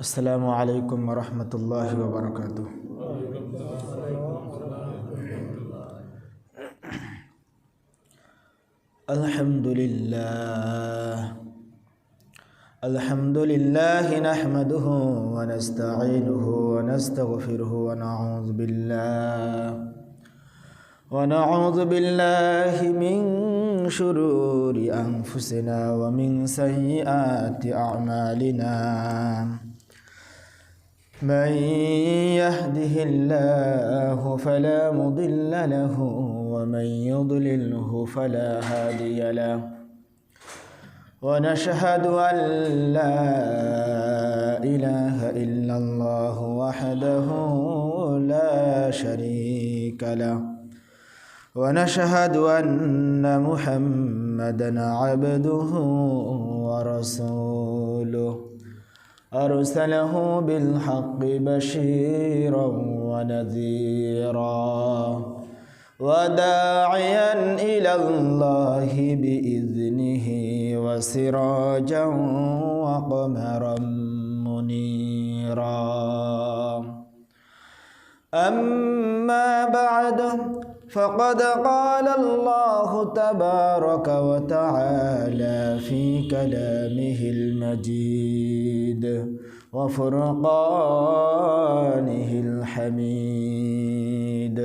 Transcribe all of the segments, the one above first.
আসসালামু আলাইকুম ওয়া রাহমাতুল্লাহি ওয়া বারাকাতুহু। আলহামদুলিল্লাহ নাহমাদুহু ওয়া নাস্তাঈনুহু ওয়া নাস্তাগফিরুহু ওয়া নাউযু বিল্লাহি মিন শুরুরি আনফুসিনা ওয়া মিন সাইয়্যাতি আ'মালিনা। من يهده الله فلا مضل له ومن يضلله فلا هادي له ونشهد أن لا إله إلا الله وحده لا شريك له ونشهد أن محمدا عبده ورسوله أرسله بالحق بشيرا ونذيرا وداعيا إلى الله بإذنه وسراجا وقمرا منيرا. أما بعد فقد قال الله تبارك وتعالى في كلامه المجيد وفرقانه الحميد.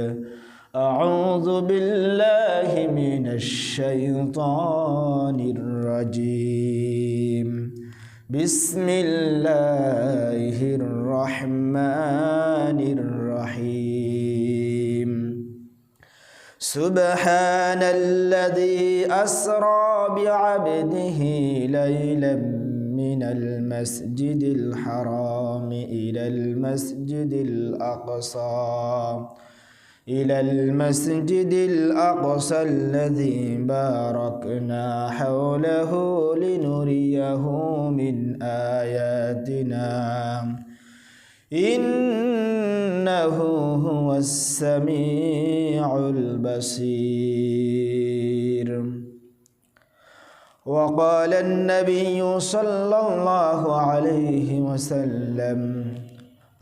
أعوذ بالله من الشيطان الرجيم. بسم الله الرحمن الرحيم. سبحان الذي أسرى بعبده ليلا من المسجد الحرام إلى المسجد الأقصى الذي باركنا حوله لنريه من آياتنا إنه هو السميع البصير. وقال النبي صلى الله عليه وسلم: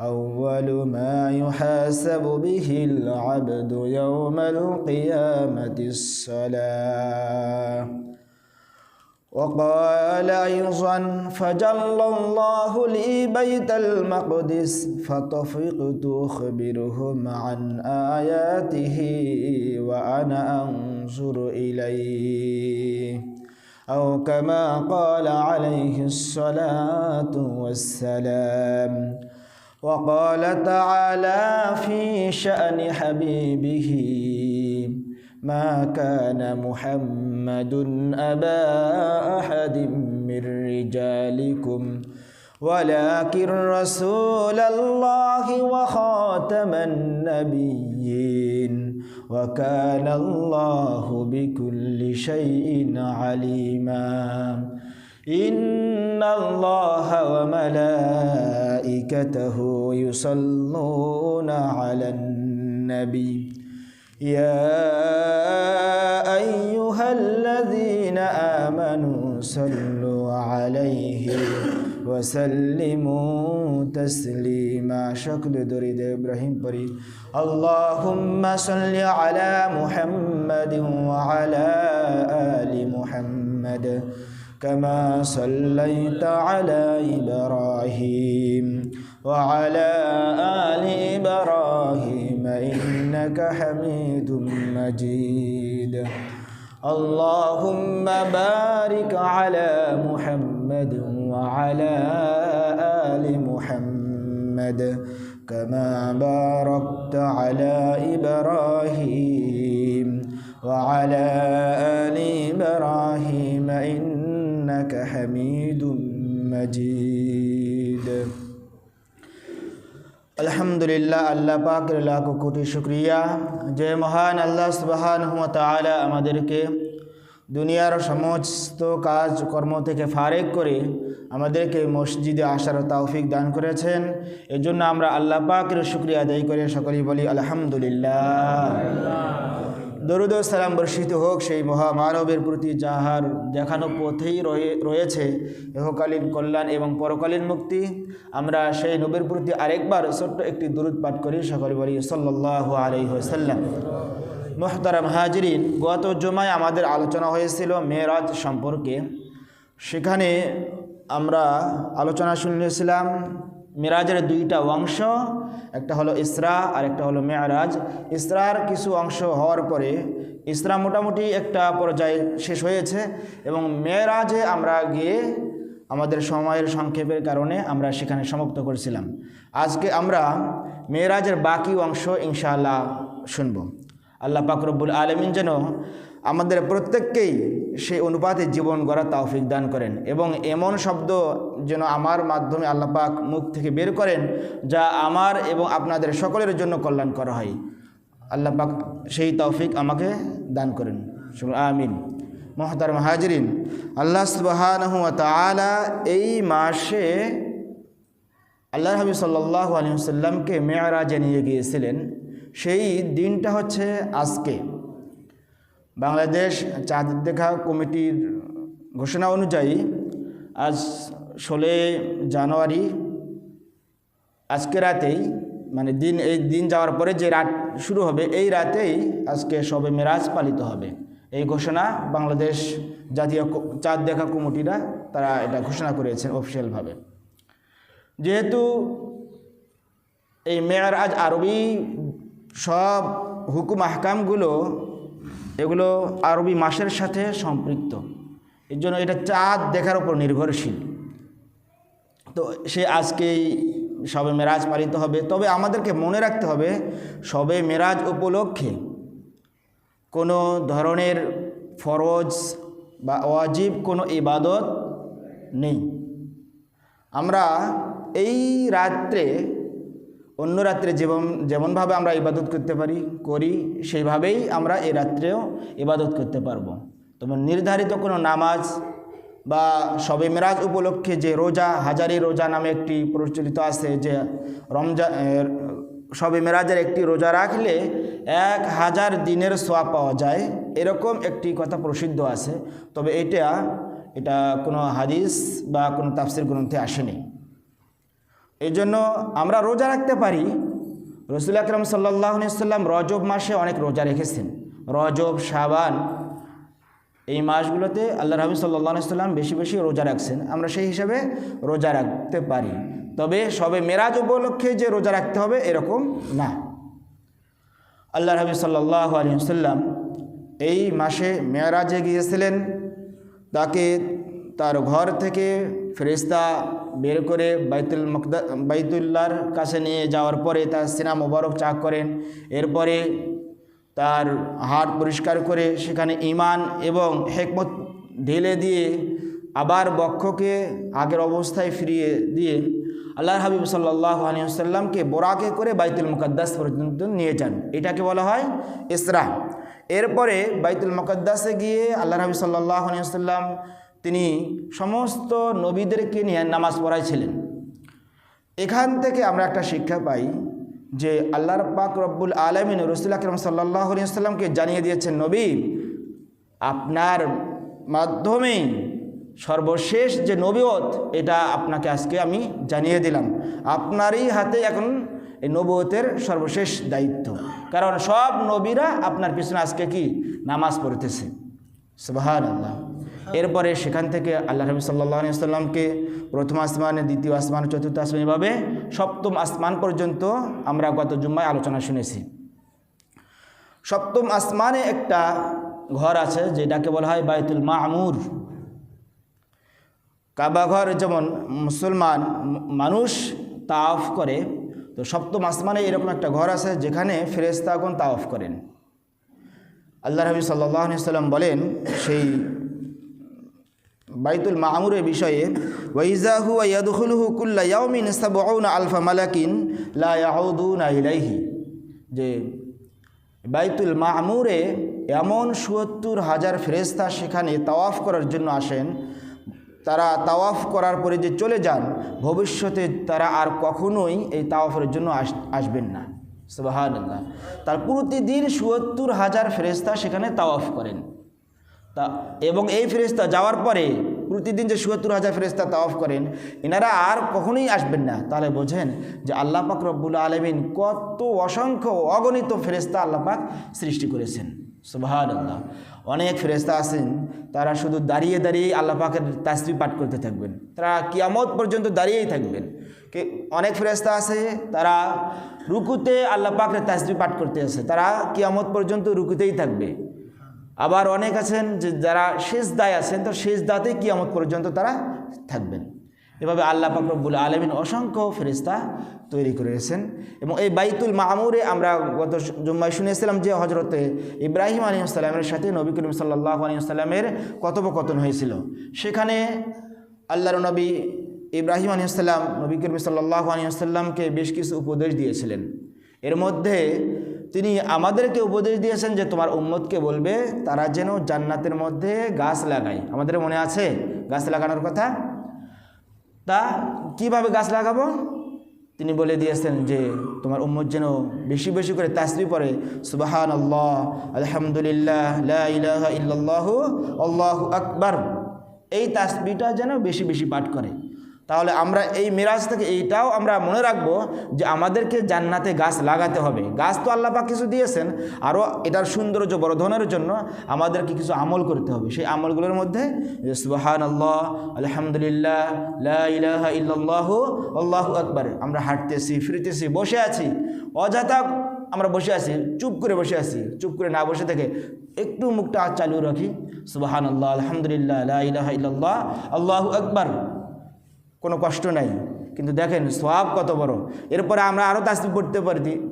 أول ما يحاسب به العبد يوم القيامة الصلاة. وقال أيضا: فجل الله لي بيت المقدس فطفقت أخبرهم عن آياته وأنا أنظر إليه، أو كما قال عليه الصلاة والسلام. وقال تعالى في شأن حبيبه: ما كان محمد أبا أحد من رجالكم ولكن رسول الله وخاتم النبيين وكان الله بكل شيء عليما. إن الله وملائكته يصلون على النبي يا أيها الذين آمنوا صلوا عليه وسلموا تسليما. شكل دريد إبراهيم بري. اللهم صل على محمد وعلى آل محمد كما صليت على إبراهيم وعلى آل إبراهيم إنك حميد مجيد. اللهم بارك على محمد وعلى آل محمد كما باركت على إبراهيم وعلى آل إبراهيم إنك حميد مجيد. আলহামদুলিল্লাহ, আল্লাহ পাকের লাখ কোটি শুকরিয়া যে মহান আল্লাহ সুবহানাহু ওয়া তাআলা আমাদেরকে দুনিয়ার সমস্ত কাজ কর্ম থেকে ফারেক করে আমাদেরকে মসজিদে আসার তৌফিক দান করেছেন। এজন্য আমরা আল্লাহ পাকের শুকরিয়া আদায় করে সকলেই বলি আলহামদুলিল্লাহ। দরুদ ও সালাম বর্ষিত হোক সেই মহামানবের প্রতি যাহার দেখানো পথেই রয়েছে ইহকালীন কল্যাণ এবং পরকালীন মুক্তি। আমরা সেই নবীর প্রতি আরেকবার ছোট্ট একটি দরুদ পাঠ করি, সকলে বলি সাল্লাল্লাহু আলাইহি ওয়াসাল্লাম। মুহতারাম হাজিরিন, গত জুমায় আমাদের আলোচনা হয়েছিল মেরাজ সম্পর্কে। সেখানে আমরা আলোচনা শুনেছিলাম মেরাজের দুইটা অংশ, একটা হলো ইসরা আর একটা হলো মেরাজ। ইসরার কিছু অংশ হওয়ার পরে ইসরা মোটামুটি একটা পর্যায়ে শেষ হয়েছে এবং মেরাজে আমরা গিয়ে আমাদের সময়ের সংক্ষেপের কারণে আমরা সেখানে সমাপ্ত করেছিলাম। আজকে আমরা মেরাজের বাকি অংশ ইনশাআল্লাহ শুনব। আল্লাহ পাক রব্বুল আলামিন যেন আমাদের প্রত্যেককেই সেই অনুপাতে জীবন গড়ার তৌফিক দান করেন এবং এমন শব্দ যেন আমার মাধ্যমে আল্লাহ পাক মুখ থেকে বের করেন যা আমার এবং আপনাদের সকলের জন্য কল্যাণ করা হয়। আল্লাহ পাক সেই তৌফিক আমাকে দান করেন, আমিন। মুহতারাম হাজিরিন, আল্লাহ সুবহানাহু ওয়া তাআলা এই মাসে আল্লাহর হাবিব সাল্লাল্লাহু আলাইহি ওয়াসাল্লামকে মেরাজে নিয়ে গিয়েছিলেন। সেই দিনটা হচ্ছে আজকে। বাংলাদেশ চাঁদ দেখা কমিটির ঘোষণা অনুযায়ী আজ 16 জানুয়ারি, আজকে রাতেই, মানে এই দিন যাওয়ার পরে যে রাত শুরু হবে এই রাতেই আজকে শবে মেরাজ পালিত হবে। এই ঘোষণা বাংলাদেশ জাতীয় চাঁদ দেখা কমিটিরা তারা এটা ঘোষণা করেছেন অফিসিয়ালভাবে। যেহেতু এই মেরাজ আরবি সব হুকুম আহকামগুলো এগুলো আরবি মাসের সাথে সম্পৃক্ত, এর জন্য এটা চাঁদ দেখার উপর নির্ভরশীল। তো সে আজকেই শবে মেরাজ পালিত হবে। তবে আমাদেরকে মনে রাখতে হবে শবে মেরাজ উপলক্ষে কোনো ধরনের ফরজ বা ওয়াজিব কোনো ইবাদত নেই। আমরা এই রাত্রে অন্য রাত্রে যেমনভাবে আমরা ইবাদত করতে করি সেইভাবেই আমরা এই রাত্রেও ইবাদত করতে পারবো। তবে নির্ধারিত কোনো নামাজ বা শবে মেরাজ উপলক্ষে যে রোজা, হাজারি রোজা নামে একটি প্রচলিত আছে যে শবে মেরাজের একটি রোজা রাখলে 1000 দিনের সওয়াব পাওয়া যায়, এরকম একটি কথা প্রসিদ্ধ আছে। তবে এটা কোনো হাদিস বা কোনো তাফসীর গ্রন্থে আসেনি। এই জন্য আমরা রোজা রাখতে পারি। রাসূল আকরাম সাল্লাল্লাহু আলাইহি ওয়াসাল্লাম রজব মাসে অনেক রোজা রেখেছেন। রজব, শাবান এই মাসগুলোতে আল্লাহর হাবিব সাল্লাল্লাহু আলাইহি ওয়াসাল্লাম বেশি বেশি রোজা রাখছেন। আমরা সেই হিসাবে রোজা রাখতে পারি। তবে শবে মেরাজ উপলক্ষে যে রোজা রাখতে হবে এরকম না। আল্লাহর হাবিব সাল্লাল্লাহু আলাইহি ওয়াসাল্লাম এই মাসে মেরাজে গিয়েছিলেন। তাকে তার ঘর থেকে ফেরেশতা বের করে বাইতুল্লাহর কাছে নিয়ে যাওয়ার পরে তার সিনা মোবারক চাক করেন। এরপরে তার হাত পরিষ্কার করে সেখানে ঈমান এবং হিকমত ঢেলে দিয়ে আবার বক্ষকে আগের অবস্থায় ফিরিয়ে দিয়ে আল্লাহর হাবিব সাল্লাল্লাহু আলাইহি ওয়াসাল্লামকে বোরাকে করে বাইতুল মুকাদ্দাস পর্যন্ত নিয়ে যান। এটাকে বলা হয় ইসরা। এরপরে বাইতুল মুকাদ্দাসে গিয়ে আল্লাহর হাবিব সাল্লাল্লাহু আলাইহি ওয়াসাল্লাম তিনি সমস্ত নবীদেরকে নিয়ে নামাজ পড়াইছিলেন। এখান থেকে আমরা একটা শিক্ষা পাই যে আল্লাহর পাক রব্বুল আলামিন রাসূল আকরাম সাল্লাল্লাহু আলাইহি ওয়াসাল্লামকে জানিয়ে দিয়েছেন, নবী আপনার মাধ্যমে সর্বশেষ যে নবুয়ত এটা আপনাকে আজকে আমি জানিয়ে দিলাম। আপনারই হাতে এখন এই নবুয়তের সর্বশেষ দায়িত্ব, কারণ সব নবীরা আপনার পিছনে আজকে কি নামাজ পড়তেছে। সুবহানাল্লাহ। এরপরে সেখান থেকে আল্লাহ নবী সাল্লাল্লাহু আলাইহি ওয়াসাল্লামকে প্রথম আসমানে, দ্বিতীয় আসমান, চতুর্থ আসমান, এভাবে সপ্তম আসমান পর্যন্ত আমরা গত জুম্মায় আলোচনা শুনেছি। সপ্তম আসমানে একটা ঘর আছে যেটাকে বলা হয় বাইতুল মামুর। কাবা ঘর যেমন মুসলমান মানুষ তাওয়াফ করে, তো সপ্তম আসমানে এরকম একটা ঘর আছে যেখানে ফেরেশতাগণ তাওয়াফ করেন। আল্লাহ নবী সাল্লাল্লাহু আলাইহি ওয়াসাল্লাম বলেন সেই বাইতুল মামুরের বিষয়ে, ওয়াইজা হুয়া ইয়াদখুলুহু কুল্লা ইয়াউমিন ৭০ আলফা মালাকিন লা ইয়াউদুনা ইলাইহি, যে বাইতুল মামুরে এমন ৭০,০০০ ফেরেশতা সেখানে তাওয়াফ করার জন্য আসেন। তারা তাওয়াফ করার পরে যে চলে যান, ভবিষ্যতে তারা আর কখনোই এই তাওয়াফের জন্য আসবেন না। সুবহানাল্লাহ। তার প্রতিদিন ৭০,০০০ ফেরেশতা সেখানে তাওয়াফ করেন। এবং এই ফেরেশতা যাওয়ার পরে প্রতিদিন যে ৭০,০০০ ফেরেশতা তাওয়াফ করেন, এনারা আর কখনোই আসবেন না। তাহলে বোঝেন যে আল্লাহ পাক রব্বুল আলামিন কত অসংখ্য অগণিত ফেরেশতা আল্লাহ পাক সৃষ্টি করেছেন। সুবহানাল্লাহ। অনেক ফেরেশতা আছেন, তারা শুধু দাঁড়িয়ে দাঁড়িয়ে আল্লাহ পাকের তাসবিহ পাঠ করতে থাকবেন, তারা কিয়ামত পর্যন্ত দাঁড়িয়েই থাকবেন। অনেক ফেরেশতা আছে তারা রুকুতে আল্লাহ পাকের তাসবিহ পাঠ করতে আছে, তারা কিয়ামত পর্যন্ত রুকুতেই থাকবে। আবার অনেক আছেন যে যারা সিজদায় আছেন, তো সিজদাতেই কিয়ামত পর্যন্ত তারা থাকবেন। এভাবে আল্লাহ পাক রব্বুল আলামিন অসংখ্য ফেরেশতা তৈরি করেছেন। এবং এই বাইতুল মামুরে আমরা গত জুম্মায় শুনেছিলাম যে হজরতে ইব্রাহিম আলাইহিস সালামের সাথে নবী করিম সাল্লাল্লাহু আলাইহি ওয়াসাল্লামের কথোপকথন হয়েছিল। সেখানে আল্লাহর নবী ইব্রাহিম আলাইহিস সালাম নবী করিম সাল্লাল্লাহু আলাইহি ওয়াসাল্লামকে বেশ কিছু উপদেশ দিয়েছিলেন। এর মধ্যে তিনি আমাদেরকে উপদেশ দিয়েছেন যে তোমার উম্মতকে বলবে তারা যেন জান্নাতের মধ্যে গাছ লাগায়। আমাদের মনে আছে গাছ লাগানোর কথা? তা কিভাবে গাছ লাগাবো? তিনি বলে দিয়েছেন যে তোমার উম্মত যেন বেশি বেশি করে তাসবিহ পড়ে, সুবহানাল্লাহ, আলহামদুলিল্লাহ, লা ইলাহা ইল্লাল্লাহু, আল্লাহু আকবার। এই তাসবিহটা যেন বেশি বেশি পাঠ করে। তাহলে আমরা এই মিরাজ থেকে এইটাও আমরা মনে রাখবো যে আমাদেরকে জান্নাতে গাছ লাগাতে হবে। গাছ তো আল্লাহ পাক কিছু দিয়েছেন, আরও এটার সৌন্দর্য বর্ধনের জন্য আমাদেরকে কিছু আমল করতে হবে। সেই আমলগুলোর মধ্যে সুবহানাল্লাহ, আলহামদুলিল্লাহ, লা ইলাহা ইল্লাল্লাহু, আল্লাহু আকবার। আমরা হাঁটতেছি, ফিরতেছি, বসে আছি, অযথা আমরা বসে আছি, চুপ করে বসে আছি, চুপ করে না বসে থেকে একটু মুখটা চালু রাখি, সুবহানাল্লাহ, আলহামদুলিল্লাহ, লা ইলাহা ইল্লাল্লাহ, আল্লাহু আকবার। কোনো কষ্ট নাই, কিন্তু দেখেন সওয়াব কত বড়। এরপরে আমরা আরও তাসবিহ পড়তে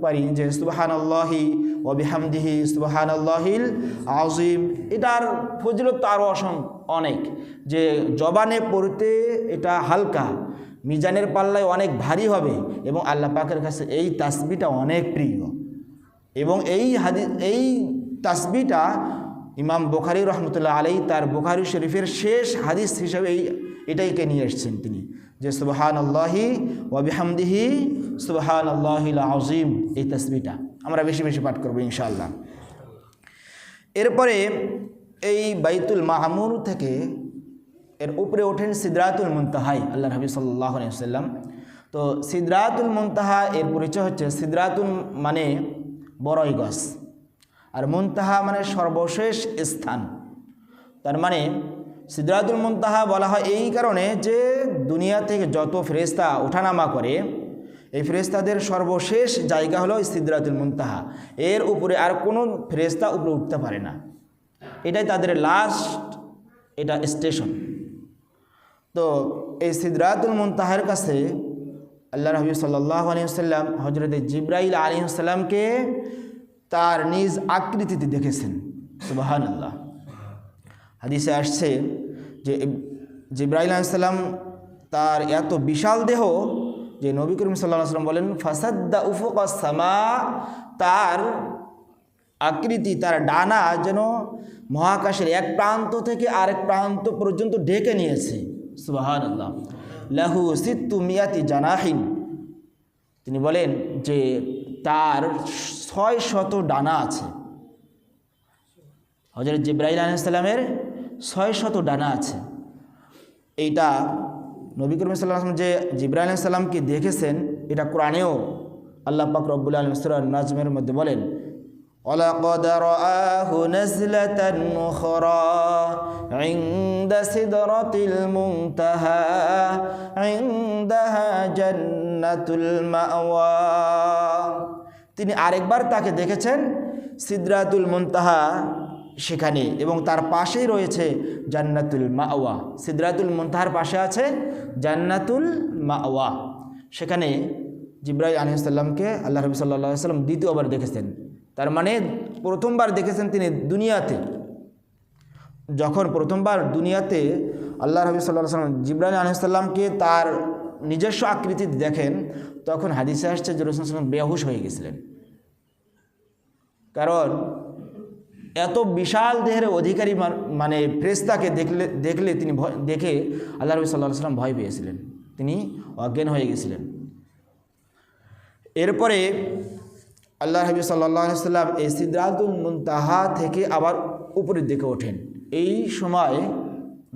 পারি যে সুবহানাল্লাহি ওয়া বিহামদিহি সুবহানাল্লাহিল আযীম। এটার ফজিলত তো আরও অনেক, যে জবানে পড়তে এটা হালকা, মিজানের পাল্লায় অনেক ভারী হবে এবং আল্লাহ পাকের কাছে এই তাসবিহটা অনেক প্রিয়। এবং এই তাসবিহটা ইমাম বুখারী রহমতুল্লাহ আলাইহি তার বুখারী শরীফের শেষ হাদিস হিসেবে এটাইকে নিয়ে এসেছেন তিনি, যে সুবহানাল্লাহি ওয়া বিহামদিহি সুবহানাল্লাহিল আযীম। এই তাসবিহটা আমরা বেশি বেশি পাঠ করব ইনশাআল্লাহ। এরপরে এই বাইতুল মামুর থেকে এর উপরে ওঠেন সিদরাতুল মুনতাহায় আল্লাহ নবী সাল্লাল্লাহু আলাইহি ওয়াসাল্লাম। তো সিদরাতুল মুনতাহা এর পরিচয় হচ্ছে, সিদরাতুল মানে বড়ই গাছ, আর মুনতাহা মানে সর্বশেষ স্থান। তার মানে সিদরাতুল মুনতাহা বলা হয় এই কারণে যে দুনিয়া থেকে যত ফেরেশতা ওঠানামা করে, এই ফেরেশতাদের সর্বশেষ জায়গা হলো সিদরাতুল মুনতাহা। এর উপরে আর কোনো ফেরেশতা উপরে উঠতে পারে না, এটাই তাদের লাস্ট, এটা স্টেশন। তো এই সিদরাতুল মুনতাহার কাছে আল্লাহ নবী সাল্লাল্লাহু আলাইহি ওয়াসাল্লাম হযরতে জিবরাইল আলাইহিস সালামকে তার নিজ আকৃতিতে দেখেছেন। সুবহানাল্লাহ। হাদিসে আসছে যে জিবরাইল আলাইহিস সালাম তার এত বিশাল দেহ যে নবী করিম সাল্লাল্লাহু আলাইহি ওয়াসাল্লাম বলেন ফাসাদ্দা উফুকাস সামা, তার আকৃতি, তার ডানা যেন মহাকাশের এক প্রান্ত থেকে আরেক প্রান্ত পর্যন্ত ঢেকে নিয়েছে। সুবহানাল্লাহ। লাহু সিত্তু মিয়াতি জানাহিন, তিনি বলেন যে তার ৬০০ ডানা আছে। হযরত জিবরাইল আলাইহিস সালামের ৬০০ ডানা আছে। এইটা নবী করিম সাল্লাল্লাহু আলাইহি ওয়াসাল্লাম যে জিবরাইল আলাইহিস সালামকে দেখেছেন, এটা কোরআনেও আল্লাহ পাক রব্বুল আলামিন সূরা নাজমের মধ্যে বলেন, ওয়ালাকাদ রাআহু নাজলাতান উখরা ইনদা সিদরাতিল মুনতাহা ইনদাহা জান্নাতুল মাওয়া। তিনি আরেকবার তাকে দেখেছেন সিদরাতুল মুনতাহা সেখানে, এবং তার পাশেই রয়েছে জান্নাতুল মাওয়া। সিদরাতুল মুনতাহার পাশে আছে জান্নাতুল মাওয়া। সেখানে জিবরাইল আলাইহিস সালামকে আল্লাহ নবী সাল্লাল্লাহু আলাইহি ওয়াসাল্লাম দ্বিতীয়বার দেখেছেন। তার মানে প্রথমবার দেখেছেন তিনি দুনিয়াতে। যখন প্রথমবার দুনিয়াতে আল্লাহ নবী সাল্লাল্লাহু আলাইহি ওয়াসাল্লাম জিবরাইল আলাইহিস সালামকে তার নিজস্ব আকৃতিতে দেখেন, তখন হাদিসে আসছে যে রাসূল সাল্লাল্লাহু আলাইহি ওয়াসাল্লাম বেহুশ হয়ে গেছিলেন। কারণ এত বিশাল দেহের অধিকারী মানে ফেরেশতাকে দেখলে তিনি দেখে আল্লাহ নবী সাল্লাল্লাহু আলাইহি ওয়াসাল্লাম ভয় পেয়েছিলেন, তিনি অজ্ঞান হয়ে গেছিলেন। এরপরে আল্লাহ হাবিব সাল্লাল্লাহু আলাইহি ওয়াসাল্লাম এই সিদরাতুল মুনতাহা থেকে আবার উপরের দিকে ওঠেন। এই সময়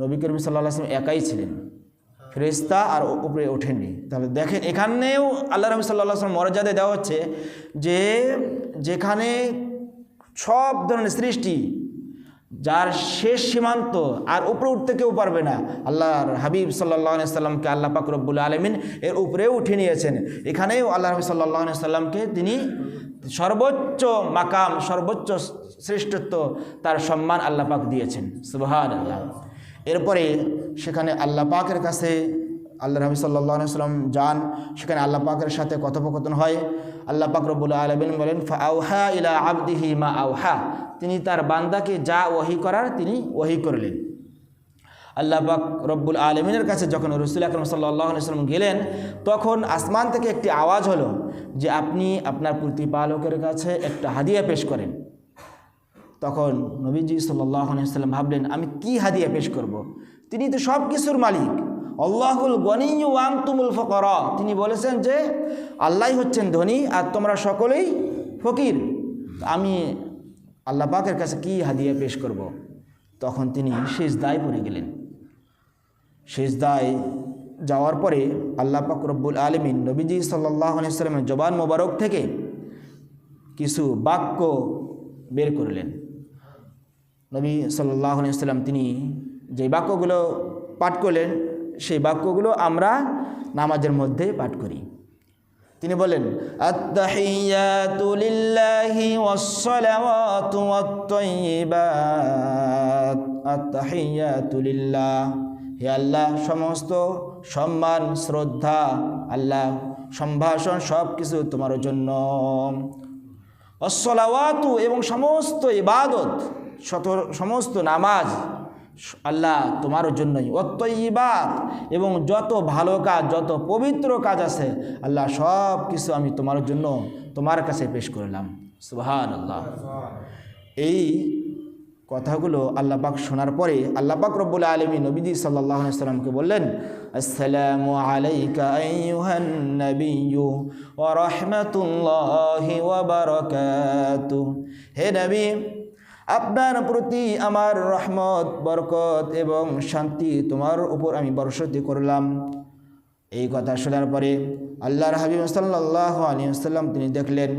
নবী করিম সাল্লাল্লাহু আলাইহি ওয়াসাল্লাম একাই ছিলেন, ফেরেশতা আর উপরে ওঠেননি। তাহলে দেখেন এখানেও আল্লাহ নবী সাল্লাল্লাহু আলাইহি ওয়াসাল্লাম মর্যাদা দেওয়া হচ্ছে যে যেখানে সব ধরনের সৃষ্টি, যার শেষ সীমান্ত আর উপরে উঠতে কেউ পারবে না, আল্লাহর হাবিব সাল্লাল্লাহু আলাইহি সাল্লামকে আল্লাহ পাক রব্বুল আলামিন এর উপরেও উঠে নিয়েছেন। এখানেও আল্লাহ হাবিব সাল্লাল্লাহু আলাইহি সাল্লামকে তিনি সর্বোচ্চ মাকাম, সর্বোচ্চ শ্রেষ্ঠত্ব, তার সম্মান আল্লাহ পাক দিয়েছেন। সুবহানাল্লাহ। এরপরে সেখানে আল্লাহ পাকের কাছে আল্লাহ হাবিব সাল্লাল্লাহু আলাইহি সাল্লাম যান, সেখানে আল্লাহ পাকের সাথে কথোপকথন হয়। আল্লাহ পাক রব্বুল আলামিন বলেন, ফাআউহা ইলা আবদিহি মা আউহা, তিনি তার বান্দাকে যা ওহী করার তিনি ওহী করলেন। আল্লাহ পাক রব্বুল আলামিনের কাছে যখন রাসূল আকরাম সাল্লাল্লাহু আলাইহি ওয়াসাল্লাম গেলেন, তখন আসমান থেকে একটি আওয়াজ হলো যে আপনি আপনার প্রতিপালকের কাছে একটা হাদিয়া পেশ করেন। তখন নবীজি সাল্লাল্লাহু আলাইহি ওয়াসাল্লাম ভাবলেন, আমি কি হাদিয়া পেশ করব? তিনি তো সব কিছুর মালিক, আল্লাহুল গনিয়্যু ওয়া আনতুমুল ফুকারা। তিনি বলেছেন যে আল্লাহই হচ্ছেন ধনী আর তোমরা সকলেই ফকির। আমি আল্লাহ পাকের কাছে কি হাদিয়া পেশ করব? তখন তিনি সিজদায় পড়ে গেলেন। সিজদায় যাওয়ার পরে আল্লাহ পাক রব্বুল আলামিন নবীজি সাল্লাল্লাহু আলাইহি ওয়াসাল্লামের জবান মোবারক থেকে কিছু বাক্য বের করলেন। নবী সাল্লাল্লাহু আলাইহি ওয়াসাল্লাম তিনি যে বাক্যগুলো পাঠ করলেন, সেই বাক্যগুলো আমরা নামাজের মধ্যে পাঠ করি। তিনি বলেন, আত-তাহিয়াতু লিল্লাহি ওয়াস-সালাওয়াতু ওয়াত-তাইয়্যিবাত, আত-তাহিয়াতু লিল্লাহ, হে আল্লাহ সমস্ত সম্মান শ্রদ্ধা, আল্লাহ সম্ভাষণ সব কিছু তোমার জন্য, ওয়াস-সালাওয়াতু এবং সমস্ত ইবাদত, সমস্ত নামাজ আল্লাহ তোমার জন্যই, ওয়াত-তাইয়্যিবাত এবং যত ভালো কাজ, যত পবিত্র কাজ আছে আল্লাহ সব কিছু আমি তোমার জন্য তোমার কাছে পেশ করলাম। সুবহানাল্লাহ। এই কথাগুলো আল্লাহ পাক শোনার পরে আল্লাহ পাক রব্বুল আলামিন নবীজি সাল্লাল্লাহু আলাইহি ওয়াসাল্লামকে বললেন, আসসালামু আলাইকা আইয়ুহান নাবিয়্যু ওয়া রাহমাতুল্লাহি ওয়া বারাকাতুহু, হে নবী আপনার প্রতি আমার রহমত, বরকত এবং শান্তি তোমার উপর আমি বর্ষিত করলাম। এই কথা শোনার পরে আল্লাহর হাবিব সাল্লাল্লাহু আলাইহি ওয়াসাল্লাম তিনি দেখলেন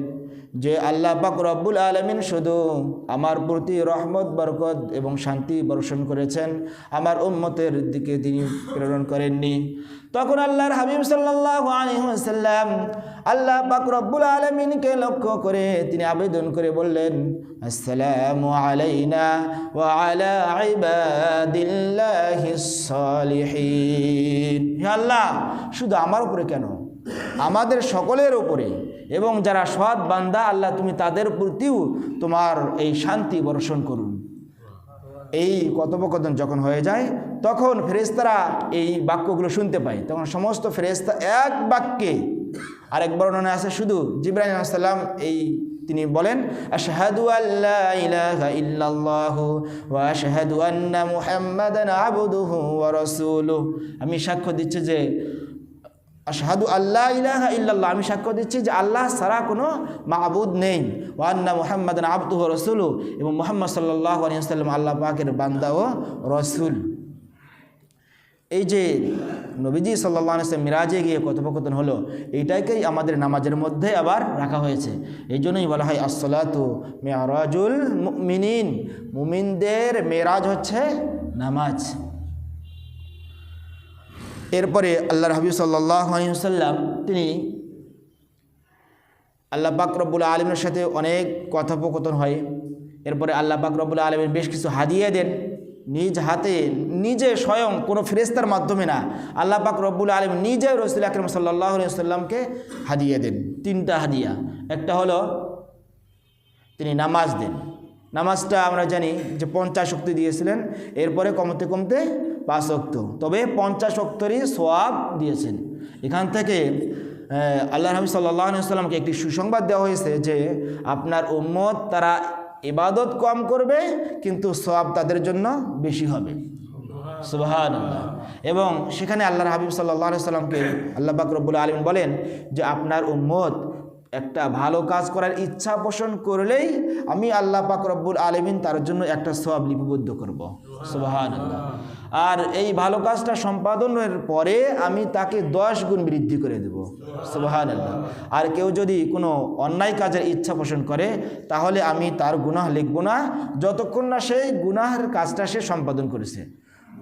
যে আল্লাহ পাক রব্বুল আলামিন শুধু আমার প্রতি রহমত, বরকত এবং শান্তি বর্ষণ করেছেন, আমার উম্মতের দিকে তিনি প্রেরণ করেননি। তখন আল্লাহর হাবিব সাল্লাল্লাহু আলাইহি ওয়াসাল্লাম আল্লাহ পাক রব্বুল আলামিনকে লক্ষ্য করে তিনি আবেদন করে বললেন, আসসালামু আলাইনা ওয়া আলা ইবাদিল্লাহিস সালিহিন, হে আল্লাহ শুধু আমার উপরে কেন, আমাদের সকলের উপরে এবং যারা সৎ বান্দা আল্লাহ তুমি তাদের প্রতিও তোমার এই শান্তি বর্ষণ করুন। এই কথোপকথন যখন হয়ে যায় তখন ফেরেশতারা এই বাক্যগুলো শুনতে পায়। তখন সমস্ত ফেরেশতা এক বাক্যে, আরেক বর্ণনা আছে শুধু জিবরাইল আলাইহিস সালাম এই তিনি বলেন, আশহাদু আল্লা ইলাহা ইল্লাল্লাহু ওয়া আশহাদু আন্না মুহাম্মাদান আবদুহু ওয়া রাসূলুহু, আমি সাক্ষ্য দিচ্ছি যে আশহাদু আল্লা ইলাহা ইল্লাল্লাহ, আমি সাক্ষ্য দিচ্ছি যে আল্লাহ ছাড়া কোনো মাবুদ নেই, ওয়া আন্না মুহাম্মাদান আবদুহু ওয়া রাসূলুহু, এবং মুহাম্মদ সাল্লাল্লাহু আলাইহি ওয়াসাল্লাম আল্লাহ পাকের বান্দা ও রাসূল। এই যে নবীজি সাল্লাল্লাহু আলাইহি ওয়াসাল্লাম মিরাজে গিয়ে কথোপকথন হলো, এইটাকেই আমাদের নামাজের মধ্যে আবার রাখা হয়েছে। এই জন্যই বলা হয় আসসালাতু মিরাজুল মুমিনিন, মুমিনদের মেরাজ হচ্ছে নামাজ। এরপরে আল্লাহর হাবিব সাল্লাল্লাহু আলাইহি ওয়াসাল্লাম তিনি আল্লাহ পাক রব্বুল আলামিনের সাথে অনেক কথোপকথন হয়। এরপরে আল্লাহ পাক রব্বুল আলামিন বেশ কিছু হাদিয়া দেন, নিজ হাতে নিজে স্বয়ং কোনো ফেরেশতার মাধ্যমে না, আল্লাহ পাক রব্বুল আলামিন নিজে রাসূল আকরাম সাল্লাল্লাহু আলাইহি ওয়াসাল্লামকে হাদিয়া দেন। তিনটা হাদিয়া, একটা হলো তিনি নামাজ দেন। নামাজটা আমরা জানি যে 50 ওয়াক্ত দিয়েছিলেন, এরপরে কমতে কমতে 5 ওয়াক্ত, তবে 50 ওয়াক্তেরই সওয়াব দিয়েছেন। এখান থেকে আল্লাহর হাবিব সাল্লাল্লাহু আলাইহি ওয়াসাল্লামকে একটি সুসংবাদ দেওয়া হয়েছে যে আপনার উম্মত তারা ইবাদত কম করবে কিন্তু সওয়াব তাদের জন্য বেশি হবে। সুবহানাল্লাহ। এবং সেখানে আল্লাহর হাবিব সাল্লাল্লাহু আলাইহি ওয়াসাল্লামকে আল্লাহ পাক রব্বুল আলামিন বলেন যে আপনার উম্মত একটা ভালো কাজ করার ইচ্ছা পোষণ করলেই আমি আল্লাহ পাক রব্বুল আলামিন তার জন্য একটা সওয়াব লিপিবদ্ধ করব। সুবহানাল্লাহ। আর এই ভালো কাজটা সম্পাদনের পরে আমি তাকে 10 গুণ বৃদ্ধি করে দেব। সুবহানাল্লাহ। আর কেউ যদি কোনো অন্যায় কাজের ইচ্ছা পোষণ করে তাহলে আমি তার গুনাহ লিখব না যতক্ষণ না সেই গুনাহের কাজটা সে সম্পাদন করেছে।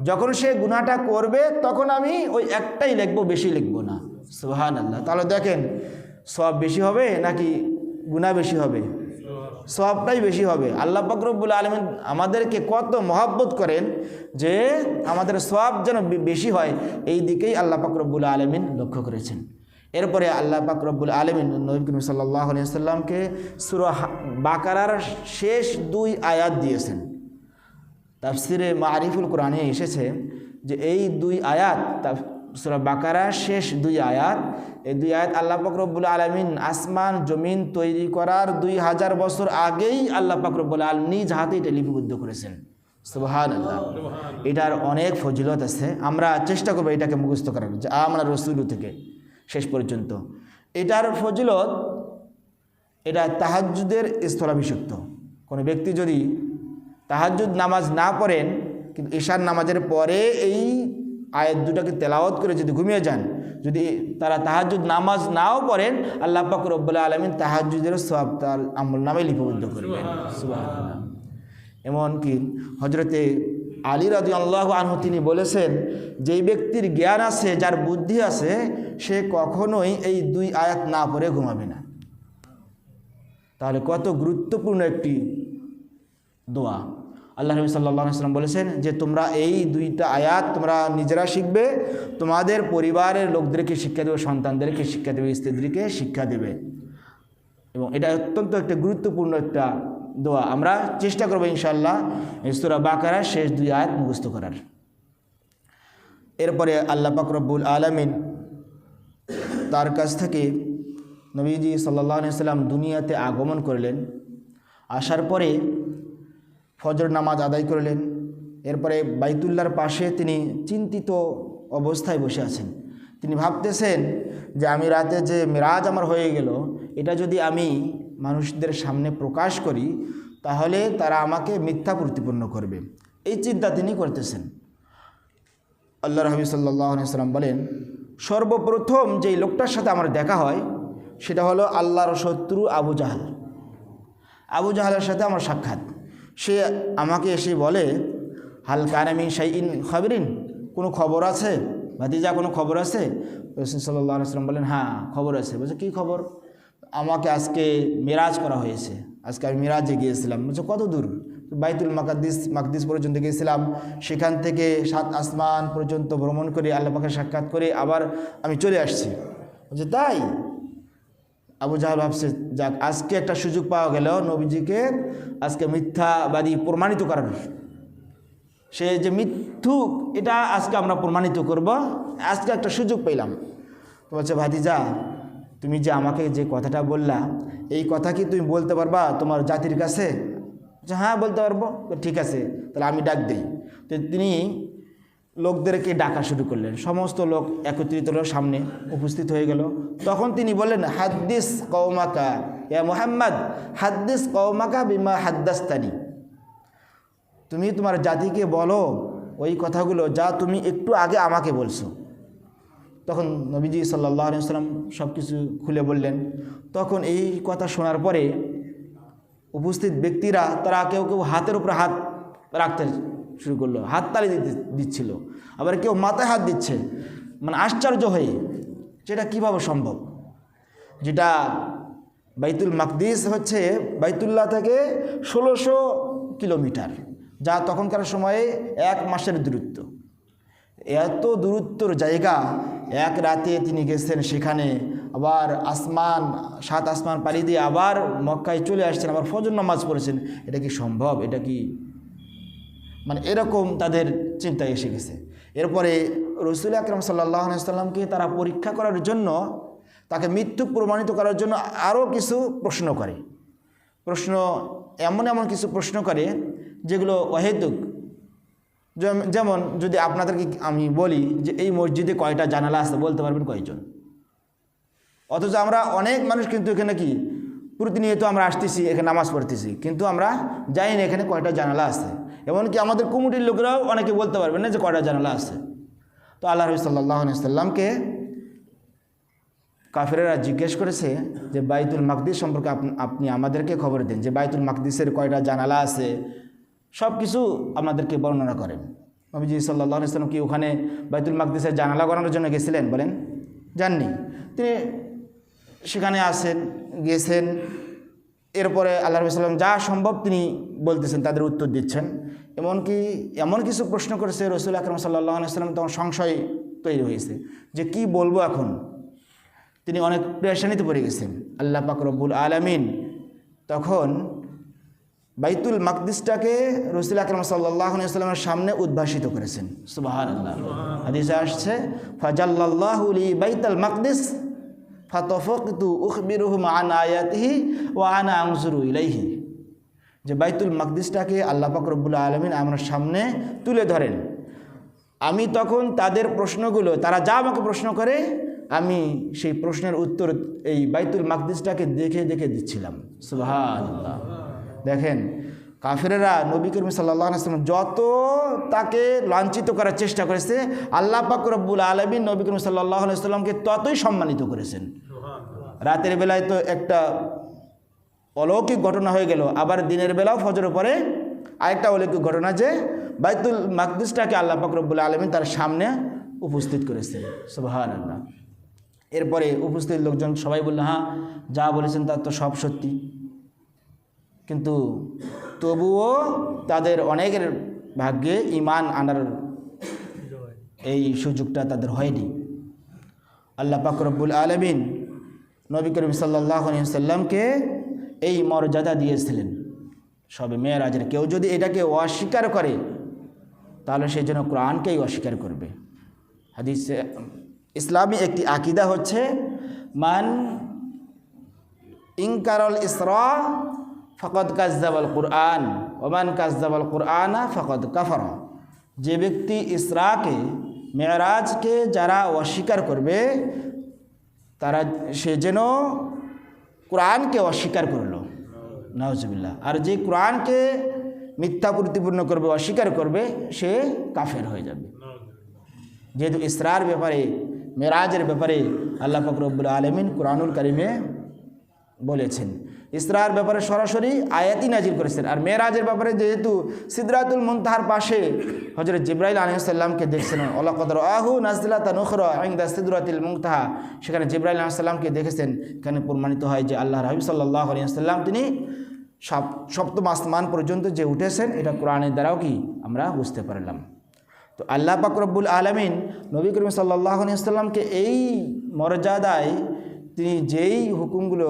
যখন সে গুনাহটা করবে তখন আমি ওই একটাই লিখব, বেশি লিখব না। সুবহানাল্লাহ। তাহলে দেখেন সওয়াব বেশি হবে নাকি গুনাহ বেশি হবে? সওয়াবটাই বেশি হবে। আল্লাহ পাক রব্বুল আলামিন আমাদেরকে কত মহব্বত করেন যে আমাদের সওয়াব যেন বেশি হয়, এই দিকেই আল্লাহ পাক রব্বুল আলামিন লক্ষ্য করেছেন। এরপরে আল্লাহ পাক রব্বুল আলামিন নবী করিম সাল্লাল্লাহু আলাইহি ওয়াসাল্লামকে সূরা বাকারার শেষ 2 আয়াত দিয়েছেন। তাফসিরে মারিফুল কোরআনে এসেছে যে এই 2 আয়াত, সূরা বাকারার শেষ 2 আয়াত, এই 2 আয়াত আল্লাহ পাক রব্বুল আলামিন আসমান জমিন তৈরি করার 2000 বছর আগেই আল্লাহ পাক রব্বুল আলামিন নিজ হাতে এটা লিপিবদ্ধ করেছেন। সুবহানাল্লাহ। এটার অনেক ফজিলত আছে, আমরা চেষ্টা করব এটাকে মুখস্থ করার, যে আমরা রাসূল থেকে শেষ পর্যন্ত। এটার ফজিলত, এটা তাহাজ্জুদের স্থলাভিষিক্ত। কোনো ব্যক্তি যদি তাহাজ্জুদ নামাজ না পড়েন কিন্তু ঈশার নামাজের পরে এই আয়াত দুটাকে তেলাওয়াত করে যদি ঘুমিয়ে যান, যদি তারা তাহাজ্জুদ নামাজ নাও পড়েন, আল্লাহ পাক রব্বুল আলামিন তাহাজ্জুদের সওয়াব তার আমল নামে লিপিবদ্ধ করবেন। সুবহানাল্লাহ। এমনকি হযরতে আলী রাদিয়াল্লাহু আনহু তিনি বলেছেন, যেই ব্যক্তির জ্ঞান আছে, যার বুদ্ধি আছে, সে কখনোই এই 2 আয়াত না পড়ে ঘুমাবে না। তাহলে কত গুরুত্বপূর্ণ একটি দোয়া। আল্লাহ নবী সাল্লাল্লাহু আলাইহি ওয়াসাল্লাম বলেছেন যে তোমরা এই 2টা আয়াত তোমরা নিজেরা শিখবে, তোমাদের পরিবারের লোকদেরকে শিক্ষা দেবে, সন্তানদেরকে শিক্ষা দেবে, স্ত্রীদেরকে শিক্ষা দেবে। এবং এটা অত্যন্ত একটা গুরুত্বপূর্ণ একটা দোয়া। আমরা চেষ্টা করব ইনশাআল্লাহ সূরা বাকারার শেষ 2 আয়াত মুখস্থ করার। এরপরে আল্লাহ পাক রব্বুল আলামিন তার কাছ থেকে নবীজি সাল্লাল্লাহু আলাইহি ওয়াসাল্লাম দুনিয়াতে আগমন করলেন। আসার পরে ফজর নামাজ আদায় করলেন। এরপরে বাইতুল্লাহর পাশে তিনি চিন্তিত অবস্থায় বসে আছেন। তিনি ভাবতেছেন যে আমি রাতে যে মিরাজ আমার হয়ে গেল, এটা যদি আমি মানুষদের সামনে প্রকাশ করি তাহলে তারা আমাকে মিথ্যা প্রতিপন্ন করবে, এই চিন্তা তিনি করতেছেন। আল্লাহর হাবিব সাল্লাল্লাহু আলাইহি ওয়াসাল্লাম বলেন, সর্বপ্রথম যেই লোকটার সাথে আমার দেখা হয় সেটা হলো আল্লাহর শত্রু আবু জাহাল। আবু জাহালের সাথে আমার সাক্ষাৎ। সে আমাকে এসে বলে, হাল কানা মিন শাইইন খাবরিন, কোনো খবর আছে ভাতিজা, কোনো খবর আছে? রাসূল সাল্লাল্লাহু আলাইহি ওয়াসাল্লাম বলেন, হ্যাঁ খবর আছে। বলছে কী খবর? আমাকে আজকে মিরাজ করা হয়েছে, আজকে আমি মিরাজে গিয়েছিলাম। বলছে কত দূর? বাইতুল মাকদিস পর্যন্ত গিয়েছিলাম, সেখান থেকে 7 আসমান পর্যন্ত ভ্রমণ করে আল্লাহ পাকের সাক্ষাৎ করে আবার আমি চলে আসছি। বলছে তাই? আবু জাহাল ভাবছে, যাক আজকে একটা সুযোগ পাওয়া গেল নবীজিকে আজকে মিথ্যাবাদী প্রমাণিত করার। সে যে মিথ্যুক এটা আজকে আমরা প্রমাণিত করব, আজকে একটা সুযোগ পেলাম। তো বলছে, ভাতিজা তুমি যে আমাকে যে কথাটা বললা, এই কথা কি তুমি বলতে পারবা তোমার জাতির কাছে? হ্যাঁ বলতে পারবো। ঠিক আছে, তাহলে আমি ডাক দিই। তো তিনি লোকদেরকে ডাকা শুরু করলেন। সমস্ত লোক একত্রিত হলো, সামনে উপস্থিত হয়ে গেল। তখন তিনি বললেন, হাদ্দিস কওমাকা ইয়া মুহাম্মদ, হাদ্দিস কওমাকা বিমা হাদ্দাসতানি, তুমি তোমার জাতিকে বলো ওই কথাগুলো যা তুমি একটু আগে আমাকে বলছো। তখন নবীজি সাল্লাল্লাহু আলাইহি ওয়াসাল্লাম সব কিছু খুলে বললেন। তখন এই কথা শোনার পরে উপস্থিত ব্যক্তিরা তারা কেউ কেউ হাতের উপরে হাত রাখতে শুরু করলো, হাততালি দিচ্ছিল, আবার কেউ মাথায় হাত দিচ্ছে, মানে আশ্চর্য হয়ে, যেটা কিভাবে সম্ভব? যেটা বাইতুল মাকদিস হচ্ছে বাইতুল্লাহ থেকে 1600 কিলোমিটার, যা তখনকার সময়ে 1 মাসের দূরত্ব। এত দূরত্বর জায়গা এক রাতে তিনি গেছেন সেখানে, আবার 7 আসমান পাড়ি দিয়ে আবার মক্কায় চলে আসছেন, আবার ফজর নামাজ পড়েছেন। এটা কি সম্ভব? এটা কি মানে এরকম তাদের চিন্তায় এসে গেছে। এরপরে রাসূল আকরাম সাল্লাল্লাহু আলাইহি ওয়াসাল্লামকে তারা পরীক্ষা করার জন্য, তাকে মৃত্যু প্রমাণিত করার জন্য আরও কিছু প্রশ্ন করে। এমন কিছু প্রশ্ন করে যেগুলো অহেতুক। যেমন যদি আপনাদেরকে আমি বলি যে এই মসজিদে কয়টা জানালা আছে, বলতে পারবেন কয়জন? অথচ আমরা অনেক মানুষ কিন্তু এখানে কি প্রতিনিয়ত আমরা আসতেছি, এখানে নামাজ পড়তেছি, কিন্তু আমরা জানি না এখানে কয়টা জানালা আছে। এমনকি আমাদের কমিটির লোকেরাও অনেকে বলতে পারবেন না যে কয়টা জানালা আছে। তো আল্লাহ নবী সাল্লাল্লাহু আলাইহি সাল্লামকে কাফেরেরা জিজ্ঞেস করেছে যে বাইতুল মাকদিস সম্পর্কে আপনি আমাদেরকে খবর দেন, যে বাইতুল মাকদিসের কয়টা জানালা আছে, সব কিছু আমাদেরকে বর্ণনা করেন। নবীজি সাল্লাল্লাহু আলাইহি সাল্লাম কি ওখানে বাইতুল মাকদিসের জানালা করানোর জন্য গেছিলেন? বলেন, যাননি। তিনি সেখানে গেছেন। এরপরে আল্লাহ নবী সাল্লাম যা সম্ভব তিনি বলতেছেন, তাদের উত্তর দিচ্ছেন। এমনকি এমন কিছু প্রশ্ন করেছে রাসূল আকরাম সাল্লাল্লাহু আলাইহি সাল্লাম, তখন সংশয় তৈরি হয়েছে যে কি বলবো এখন। তিনি অনেক পেরেশানিতে পড়ে গেছেন। আল্লাহ পাক রব্বুল আলামিন তখন বাইতুল মাকদিসটাকে রাসূল আকরাম সাল্লাল্লাহু আলাইহি ওয়াসাল্লামের সামনে উদ্ভাসিত করেছেন। সুবহানাল্লাহ। হাদিসে আসছে, ফাজাল্লাল্লাহু লি বাইতুল মাকদিস ফাতাফাকতু উখবিরুহুম আন আয়াতিহি ওয়া আনা আনজুরু ইলাইহি। যে বাইতুল মাকদিসটাকে আল্লাহ পাক রব্বুল আলামিন আমার সামনে তুলে ধরেন, আমি তখন তাদের প্রশ্নগুলো, তারা যা আমাকে প্রশ্ন করে, আমি সেই প্রশ্নের উত্তর এই বাইতুল মাকদিসটাকে দেখে দেখে দিচ্ছিলাম। সুবহানাল্লাহ। দেখেন, কাফেরেরা নবী করিম সাল্লাল্লাহু আলাইহি ওয়াসাল্লাম যত তাকে লাঞ্ছিত করার চেষ্টা করেছে, আল্লাহ পাক রব্বুল আলামিন নবী করিম সাল্লাল্লাহু আলাইহি ওয়াসাল্লামকে ততই সম্মানিত করেছেন। রাতের বেলায় তো একটা অলৌকিক ঘটনা হয়ে গেল, আবার দিনের বেলাও ফজরের পরে আরেকটা অলৌকিক ঘটনা, যে বাইতুল মাকদিসটাকে আল্লাহ পাক রব্বুল আলামিন তার সামনে উপস্থিত করেছেন। সুবহানাল্লাহ। এরপরে উপস্থিত লোকজন সবাই বলল, হ্যাঁ, যা বলেছেন তার তো সব সত্যি। কিন্তু তবুও তাদের অনেকের ভাগ্যে ঈমান আনার এই সুযোগটা তাদের হয়নি। আল্লাহ পাক রব্বুল আলামিন নবী করিম সাল্লাল্লাহু আলাইহি ওয়াসাল্লামকে এই মর্যাদা দিয়েছিলেন সবে মেরাজের। কেউ যদি এটাকে অস্বীকার করে তাহলে সেই জন্য কোরআনকেই অস্বীকার করবে। হাদিসে ইসলামী একটি আকীদা হচ্ছে, মান ইনকারাল ইসরা ফাকাদ কাযযাবাল কুরআন ওয়া মান কাযযাবাল কুরআনা ফাকাদ কাফারা। যে ব্যক্তি ইসরাকে, মেরাজকে যারা অস্বীকার করবে, তারা সে যেন কোরআনকে অস্বীকার করলো, নাউজুবিল্লাহ। আর যে কোরআনকে মিথ্যা প্রতিপূর্ণ করবে, অস্বীকার করবে, সে কাফের হয়ে যাবে। যেহেতু ইসরার ব্যাপারে, মেরাজের ব্যাপারে আল্লাহ পাক রব্বুল আলামিন কুরআনুল কারীমে বলেছেন, ইসরার ব্যাপারে সরাসরি আয়াতই নাজিল করেছেন। আর মেরাজের ব্যাপারে যেহেতু সিদরাতুল মুনতাহার পাশে হযরত জিবরাইল আলাইহিস সালামকে দেখছেন, ওয়ালাকাদ রাআহু নাযলাতান উখরা ইনদা সিদরাতিল মুনতাহা, সেখানে জিবরাইল আলাইহিস সালামকে দেখেছেন। এখানে প্রমাণিত হয় যে আল্লাহর হাবিব সাল্লাল্লাহু আলাইহি ওয়াসাল্লাম তিনি সপ্তম আসমান পর্যন্ত যে উঠেছেন, এটা কোরআনের দ্বারাও কি আমরা বুঝতে পারলাম। তো আল্লাহ পাক রব্বুল আলামিন নবী করিম সাল্লাল্লাহু আলাইহি ওয়াসাল্লামকে এই মর্যাদায় তিনি যেই হুকুমগুলো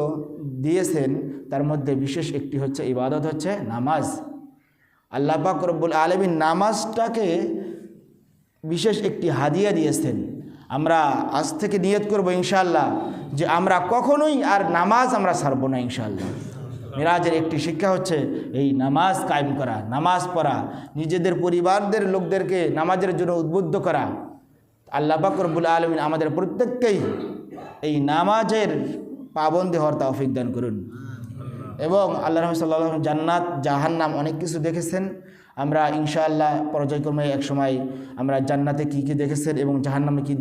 দিয়েছেন, তার মধ্যে বিশেষ একটি হচ্ছে ইবাদত, হচ্ছে নামাজ। আল্লাহ পাক রব্বুল আলামিন নামাজটাকে বিশেষ একটি হাদিয়া দিয়েছেন। আমরা আজ থেকে নিয়ত করব ইনশাআল্লাহ যে আমরা কখনোই আর নামাজ আমরা ছাড়ব না ইনশাআল্লাহ। মিরাজের একটি শিক্ষা হচ্ছে এই নামাজ কায়েম করা, নামাজ পড়া, নিজেদের পরিবারদের লোকদেরকে নামাজের জন্য উদ্বুদ্ধ করা। আল্লাহ পাক রব্বুল আলামিন আমাদের প্রত্যেককেই এই নামাজের পাবন্দী হওয়ার তৌফিক দান করুন। এবং আল্লাহ রাসূল সাল্লাল্লাহু আলাইহি ওয়াসাল্লাম জান্নাত, জাহান্নাম অনেক কিছু দেখেছেন। আমরা ইনশাআল্লাহ পর্যায়ক্রমে এক সময় আমরা জান্নাতে কী কী দেখেছেন এবং জাহান্নামে কী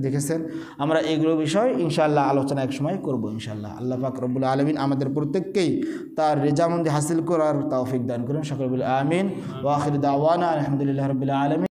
দেখেছেন, আমরা এগুলো বিষয় ইনশাআল্লাহ আলোচনা এক সময় করব ইনশাআল্লাহ। আল্লাহ পাক রব্বুল আলামিন আমাদের প্রত্যেককেই তার রেজামন্দি হাসিল করার তৌফিক দান করুন। সকলে বলি আমিন। ওয়া আখিরু দাওয়ানা আলহামদুলিল্লাহি রাব্বিল আলামিন।